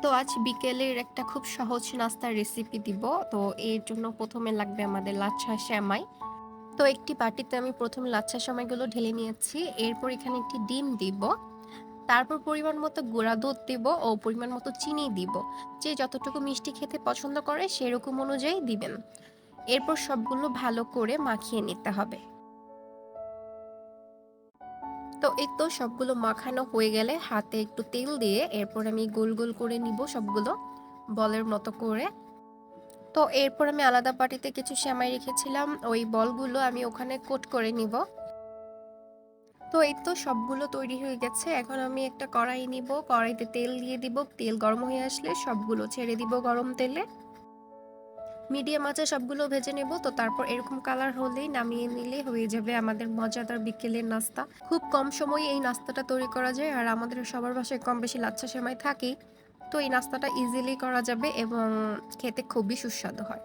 তো আজ বিকেলের একটা খুব সহজ নাস্তার রেসিপি দিব। তো এর জন্য প্রথমে লাগবে আমাদের লাচ্ছা সেমাই। তো একটি বাটিতে আমি প্রথমে লাচ্ছা সেমাইগুলো ঢেলে নিয়েছি। এরপর এখানে একটি ডিম দিব। তারপর পরিমাণ মতো গুঁড়া দুধ দিব ও পরিমাণ মতো চিনি দিব। যে যতটুকু মিষ্টি খেতে পছন্দ করে সেরকম অনুযায়ী দিবেন। এরপর সবগুলো ভালো করে মাখিয়ে নিতে হবে। তো এই তো সবগুলো মাখানো হয়ে গেলে হাতে একটু তেল দিয়ে এরপর আমি গোল গোল করে নিব সবগুলো বলের মতো করে। তো এরপর আমি আলাদা বাটিতে কিছু সেমাই রেখেছিলাম, ওই বলগুলো আমি ওখানে কোট করে নিব। তো এই তো সবগুলো তৈরি হয়ে গেছে। এখন আমি একটা কড়াই নিব, কড়াইতে তেল দিয়ে দিব। তেল গরম হয়ে আসলে সবগুলো ছেড়ে দিব গরম তেলে। মিডিয়াম আঁচে সবগুলো ভেজে নেব। তো তারপর এরকম কালার হলেই নামিয়ে নিলে হয়ে যাবে আমাদের মজাদার বিকেলের নাস্তা। খুব কম সময়ে এই নাস্তাটা তৈরি করা যায়, আর আমাদের সবার বাসায় কম বেশি লাচ্ছা সেমাই থাকেই। তো এই নাস্তাটা ইজিলি করা যাবে এবং খেতে খুবই সুস্বাদু হয়।